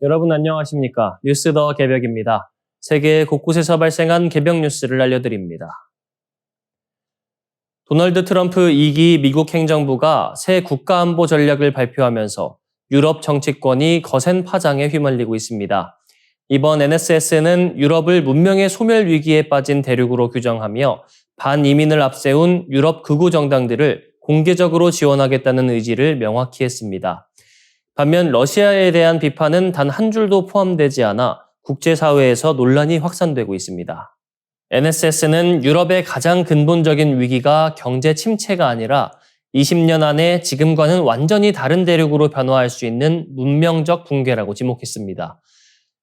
여러분 안녕하십니까? 뉴스 더 개벽입니다. 세계 곳곳에서 발생한 개벽 뉴스를 알려드립니다. 도널드 트럼프 2기 미국 행정부가 새 국가안보 전략을 발표하면서 유럽 정치권이 거센 파장에 휘말리고 있습니다. 이번 NSS는 유럽을 문명의 소멸 위기에 빠진 대륙으로 규정하며 반이민을 앞세운 유럽 극우 정당들을 공개적으로 지원하겠다는 의지를 명확히 했습니다. 반면 러시아에 대한 비판은 단 한 줄도 포함되지 않아 국제사회에서 논란이 확산되고 있습니다. NSS는 유럽의 가장 근본적인 위기가 경제 침체가 아니라 20년 안에 지금과는 완전히 다른 대륙으로 변화할 수 있는 문명적 붕괴라고 지목했습니다.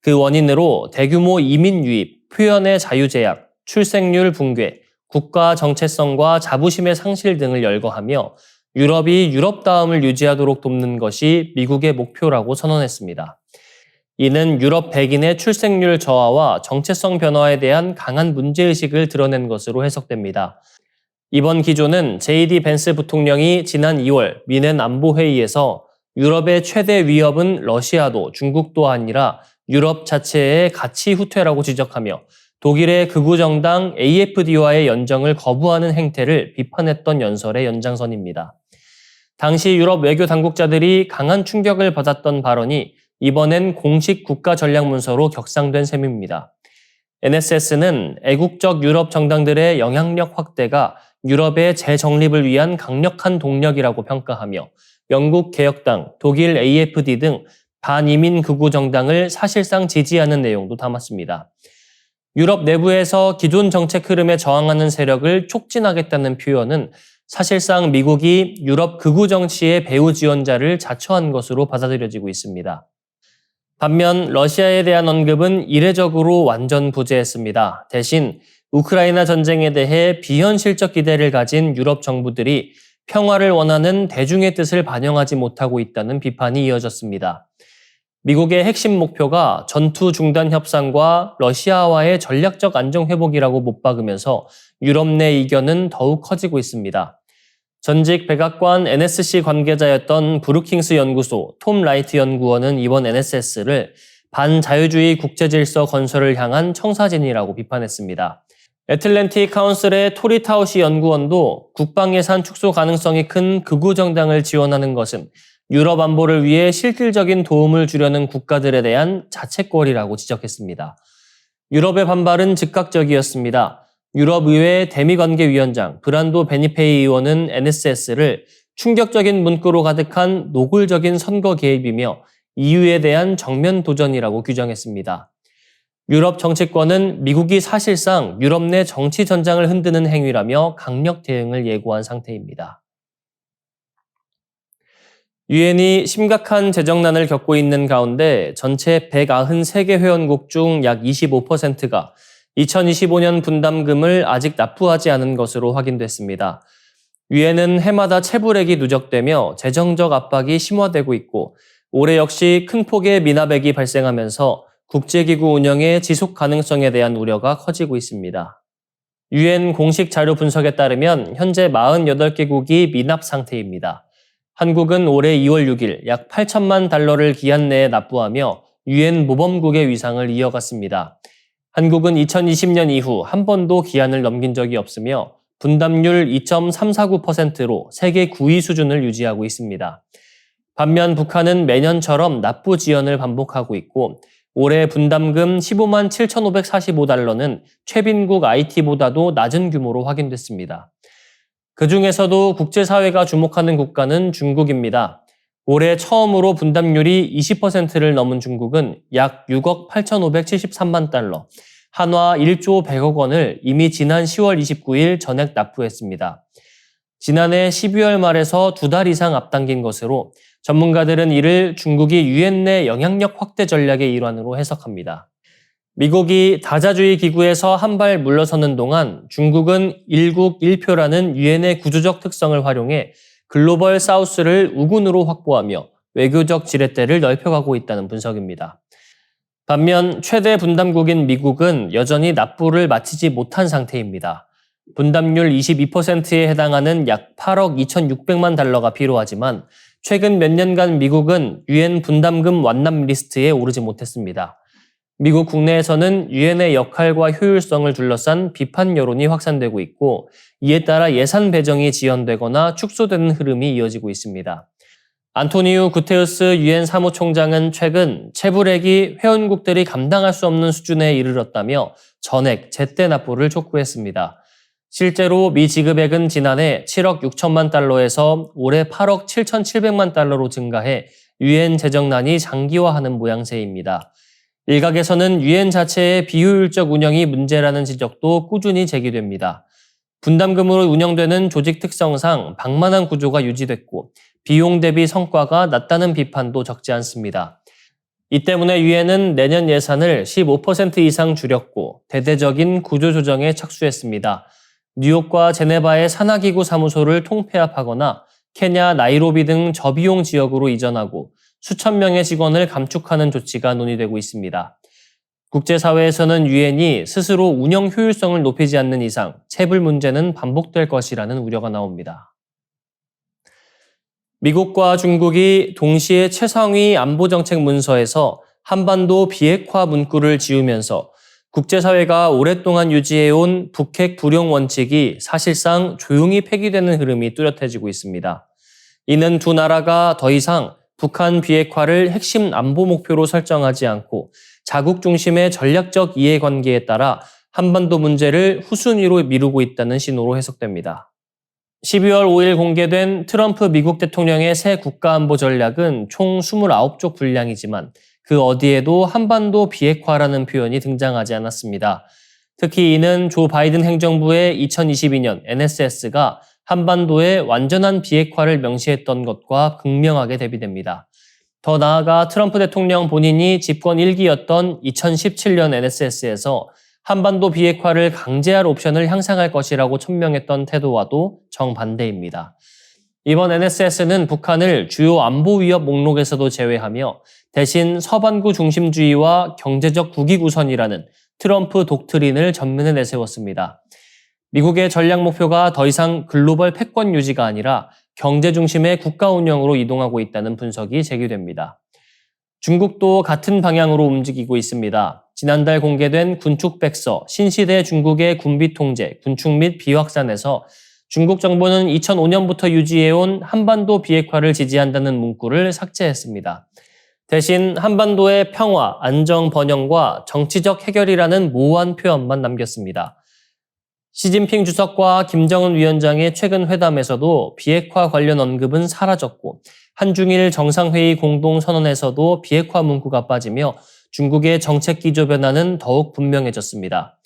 그 원인으로 대규모 이민 유입, 표현의 자유 제약, 출생률 붕괴, 국가 정체성과 자부심의 상실 등을 열거하며 유럽이 유럽다움을 유지하도록 돕는 것이 미국의 목표라고 선언했습니다. 이는 유럽 백인의 출생률 저하와 정체성 변화에 대한 강한 문제의식을 드러낸 것으로 해석됩니다. 이번 기조는 JD 벤스 부통령이 지난 2월 미넨 안보회의에서 유럽의 최대 위협은 러시아도 중국도 아니라 유럽 자체의 가치 후퇴라고 지적하며 독일의 극우 정당 AfD와의 연정을 거부하는 행태를 비판했던 연설의 연장선입니다. 당시 유럽 외교 당국자들이 강한 충격을 받았던 발언이 이번엔 공식 국가 전략 문서로 격상된 셈입니다. NSS는 애국적 유럽 정당들의 영향력 확대가 유럽의 재정립을 위한 강력한 동력이라고 평가하며 영국 개혁당, 독일 AfD 등 반이민 극우 정당을 사실상 지지하는 내용도 담았습니다. 유럽 내부에서 기존 정책 흐름에 저항하는 세력을 촉진하겠다는 표현은 사실상 미국이 유럽 극우 정치의 배후 지원자를 자처한 것으로 받아들여지고 있습니다. 반면 러시아에 대한 언급은 이례적으로 완전 부재했습니다. 대신 우크라이나 전쟁에 대해 비현실적 기대를 가진 유럽 정부들이 평화를 원하는 대중의 뜻을 반영하지 못하고 있다는 비판이 이어졌습니다. 미국의 핵심 목표가 전투 중단 협상과 러시아와의 전략적 안정 회복이라고 못 박으면서 유럽 내 이견은 더욱 커지고 있습니다. 전직 백악관 NSC 관계자였던 브루킹스 연구소 톰 라이트 연구원은 이번 NSS를 반자유주의 국제질서 건설을 향한 청사진이라고 비판했습니다. 애틀랜틱 카운슬의 토리 타우시 연구원도 국방예산 축소 가능성이 큰 극우 정당을 지원하는 것은 유럽 안보를 위해 실질적인 도움을 주려는 국가들에 대한 자책거리라고 지적했습니다. 유럽의 반발은 즉각적이었습니다. 유럽의회 대미관계위원장 브란도 베니페이 의원은 NSS를 충격적인 문구로 가득한 노골적인 선거 개입이며 EU에 대한 정면 도전이라고 규정했습니다. 유럽 정치권은 미국이 사실상 유럽 내 정치 전장을 흔드는 행위라며 강력 대응을 예고한 상태입니다. 유엔이 심각한 재정난을 겪고 있는 가운데 전체 193개 회원국 중 약 25%가 2025년 분담금을 아직 납부하지 않은 것으로 확인됐습니다. 유엔은 해마다 체불액이 누적되며 재정적 압박이 심화되고 있고 올해 역시 큰 폭의 미납액이 발생하면서 국제기구 운영의 지속 가능성에 대한 우려가 커지고 있습니다. 유엔 공식 자료 분석에 따르면 현재 48개국이 미납 상태입니다. 한국은 올해 2월 6일 약 8천만 달러를 기한 내에 납부하며 유엔 모범국의 위상을 이어갔습니다. 한국은 2020년 이후 한 번도 기한을 넘긴 적이 없으며 분담률 2.349%로 세계 9위 수준을 유지하고 있습니다. 반면 북한은 매년처럼 납부 지연을 반복하고 있고 올해 분담금 15만 7,545달러는 최빈국 IT보다도 낮은 규모로 확인됐습니다. 그중에서도 국제사회가 주목하는 국가는 중국입니다. 올해 처음으로 분담률이 20%를 넘은 중국은 약 6억 8,573만 달러, 한화 1조 100억 원을 이미 지난 10월 29일 전액 납부했습니다. 지난해 12월 말에서 2달 이상 앞당긴 것으로 전문가들은 이를 중국이 유엔 내 영향력 확대 전략의 일환으로 해석합니다. 미국이 다자주의 기구에서 한 발 물러서는 동안 중국은 일국 일표라는 유엔의 구조적 특성을 활용해 글로벌 사우스를 우군으로 확보하며 외교적 지렛대를 넓혀가고 있다는 분석입니다. 반면 최대 분담국인 미국은 여전히 납부를 마치지 못한 상태입니다. 분담률 22%에 해당하는 약 8억 2,600만 달러가 필요하지만 최근 몇 년간 미국은 유엔 분담금 완납 리스트에 오르지 못했습니다. 미국 국내에서는 유엔의 역할과 효율성을 둘러싼 비판 여론이 확산되고 있고, 이에 따라 예산 배정이 지연되거나 축소되는 흐름이 이어지고 있습니다. 안토니우 구테우스 유엔 사무총장은 최근 체불액이 회원국들이 감당할 수 없는 수준에 이르렀다며 전액 제때 납부를 촉구했습니다. 실제로 미 지급액은 지난해 7억 6천만 달러에서 올해 8억 7,700만 달러로 증가해 유엔 재정난이 장기화하는 모양새입니다. 일각에서는 유엔 자체의 비효율적 운영이 문제라는 지적도 꾸준히 제기됩니다. 분담금으로 운영되는 조직 특성상 방만한 구조가 유지됐고 비용 대비 성과가 낮다는 비판도 적지 않습니다. 이 때문에 유엔은 내년 예산을 15% 이상 줄였고 대대적인 구조조정에 착수했습니다. 뉴욕과 제네바의 산하기구 사무소를 통폐합하거나 케냐, 나이로비 등 저비용 지역으로 이전하고 수천 명의 직원을 감축하는 조치가 논의되고 있습니다. 국제사회에서는 유엔이 스스로 운영 효율성을 높이지 않는 이상 체불 문제는 반복될 것이라는 우려가 나옵니다. 미국과 중국이 동시에 최상위 안보정책 문서에서 한반도 비핵화 문구를 지으면서 국제사회가 오랫동안 유지해온 북핵 불용 원칙이 사실상 조용히 폐기되는 흐름이 뚜렷해지고 있습니다. 이는 두 나라가 더 이상 북한 비핵화를 핵심 안보 목표로 설정하지 않고 자국 중심의 전략적 이해관계에 따라 한반도 문제를 후순위로 미루고 있다는 신호로 해석됩니다. 12월 5일 공개된 트럼프 미국 대통령의 새 국가안보 전략은 총 29쪽 분량이지만 그 어디에도 한반도 비핵화라는 표현이 등장하지 않았습니다. 특히 이는 조 바이든 행정부의 2022년 NSS가 한반도의 완전한 비핵화를 명시했던 것과 극명하게 대비됩니다. 더 나아가 트럼프 대통령 본인이 집권 1기였던 2017년 NSS에서 한반도 비핵화를 강제할 옵션을 향상할 것이라고 천명했던 태도와도 정반대입니다. 이번 NSS는 북한을 주요 안보 위협 목록에서도 제외하며 대신 서반구 중심주의와 경제적 국익우선이라는 트럼프 독트린을 전면에 내세웠습니다. 미국의 전략 목표가 더 이상 글로벌 패권 유지가 아니라 경제 중심의 국가 운영으로 이동하고 있다는 분석이 제기됩니다. 중국도 같은 방향으로 움직이고 있습니다. 지난달 공개된 군축백서 신시대 중국의 군비 통제, 군축 및 비확산에서 중국 정부는 2005년부터 유지해온 한반도 비핵화를 지지한다는 문구를 삭제했습니다. 대신 한반도의 평화, 안정, 번영과 정치적 해결이라는 모호한 표현만 남겼습니다. 시진핑 주석과 김정은 위원장의 최근 회담에서도 비핵화 관련 언급은 사라졌고 한중일 정상회의 공동선언에서도 비핵화 문구가 빠지며 중국의 정책 기조 변화는 더욱 분명해졌습니다.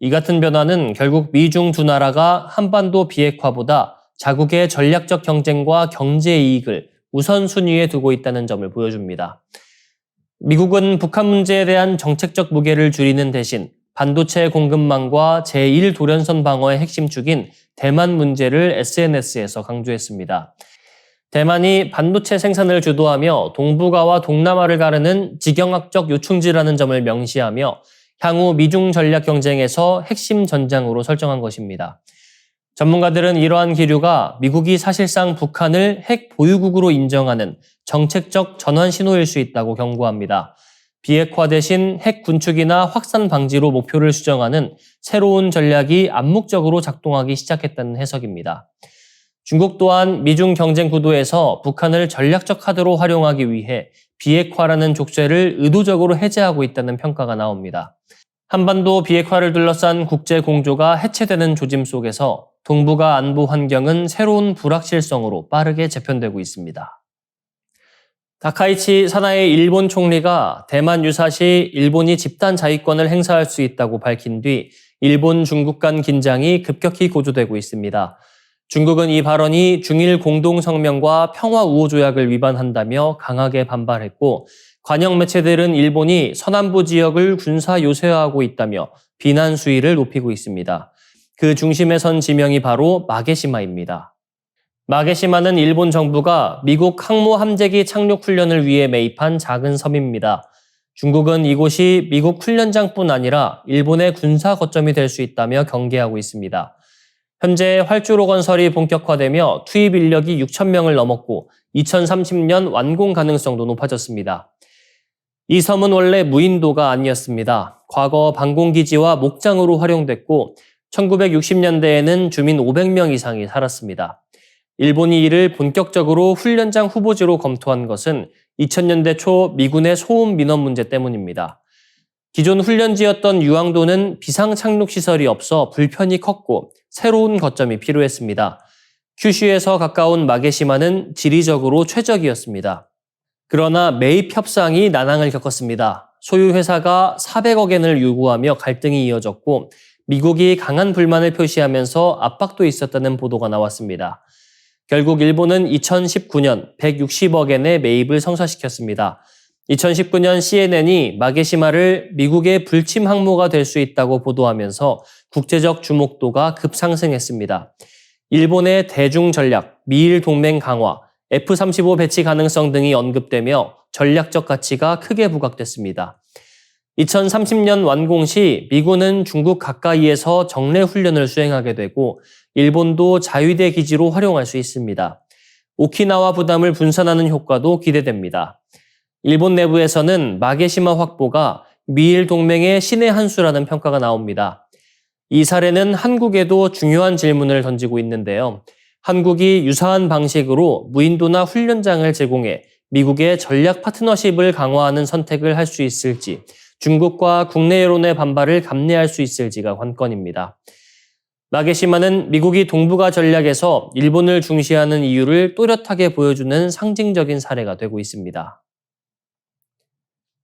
이 같은 변화는 결국 미중 두 나라가 한반도 비핵화보다 자국의 전략적 경쟁과 경제 이익을 우선순위에 두고 있다는 점을 보여줍니다. 미국은 북한 문제에 대한 정책적 무게를 줄이는 대신 반도체 공급망과 제1도련선 방어의 핵심 축인 대만 문제를 SNS에서 강조했습니다. 대만이 반도체 생산을 주도하며 동북아와 동남아를 가르는 지경학적 요충지라는 점을 명시하며 향후 미중 전략 경쟁에서 핵심 전장으로 설정한 것입니다. 전문가들은 이러한 기류가 미국이 사실상 북한을 핵 보유국으로 인정하는 정책적 전환 신호일 수 있다고 경고합니다. 비핵화 대신 핵 군축이나 확산 방지로 목표를 수정하는 새로운 전략이 암묵적으로 작동하기 시작했다는 해석입니다. 중국 또한 미중 경쟁 구도에서 북한을 전략적 카드로 활용하기 위해 비핵화라는 족쇄를 의도적으로 해제하고 있다는 평가가 나옵니다. 한반도 비핵화를 둘러싼 국제 공조가 해체되는 조짐 속에서 동북아 안보 환경은 새로운 불확실성으로 빠르게 재편되고 있습니다. 다카이치 사나이 일본 총리가 대만 유사시 일본이 집단 자위권을 행사할 수 있다고 밝힌 뒤 일본, 중국 간 긴장이 급격히 고조되고 있습니다. 중국은 이 발언이 중일 공동성명과 평화우호조약을 위반한다며 강하게 반발했고 관영 매체들은 일본이 서남부 지역을 군사 요새화하고 있다며 비난 수위를 높이고 있습니다. 그 중심에 선 지명이 바로 마게시마입니다. 마게시마는 일본 정부가 미국 항모 함재기 착륙 훈련을 위해 매입한 작은 섬입니다. 중국은 이곳이 미국 훈련장뿐 아니라 일본의 군사 거점이 될 수 있다며 경계하고 있습니다. 현재 활주로 건설이 본격화되며 투입 인력이 6천 명을 넘었고 2030년 완공 가능성도 높아졌습니다. 이 섬은 원래 무인도가 아니었습니다. 과거 방공기지와 목장으로 활용됐고 1960년대에는 주민 500명 이상이 살았습니다. 일본이 이를 본격적으로 훈련장 후보지로 검토한 것은 2000년대 초 미군의 소음 민원 문제 때문입니다. 기존 훈련지였던 유황도는 비상 착륙 시설이 없어 불편이 컸고 새로운 거점이 필요했습니다. 큐슈에서 가까운 마게시마는 지리적으로 최적이었습니다. 그러나 매입 협상이 난항을 겪었습니다. 소유 회사가 400억 엔을 요구하며 갈등이 이어졌고 미국이 강한 불만을 표시하면서 압박도 있었다는 보도가 나왔습니다. 결국 일본은 2019년 160억 엔의 매입을 성사시켰습니다. 2019년 CNN이 마게시마를 미국의 불침 항모가 될 수 있다고 보도하면서 국제적 주목도가 급상승했습니다. 일본의 대중 전략, 미일 동맹 강화, F-35 배치 가능성 등이 언급되며 전략적 가치가 크게 부각됐습니다. 2030년 완공 시 미군은 중국 가까이에서 정례 훈련을 수행하게 되고 일본도 자위대 기지로 활용할 수 있습니다. 오키나와 부담을 분산하는 효과도 기대됩니다. 일본 내부에서는 마게시마 확보가 미일 동맹의 신의 한 수라는 평가가 나옵니다. 이 사례는 한국에도 중요한 질문을 던지고 있는데요. 한국이 유사한 방식으로 무인도나 훈련장을 제공해 미국의 전략 파트너십을 강화하는 선택을 할 수 있을지, 중국과 국내 여론의 반발을 감내할 수 있을지가 관건입니다. 마게시마는 미국이 동북아 전략에서 일본을 중시하는 이유를 또렷하게 보여주는 상징적인 사례가 되고 있습니다.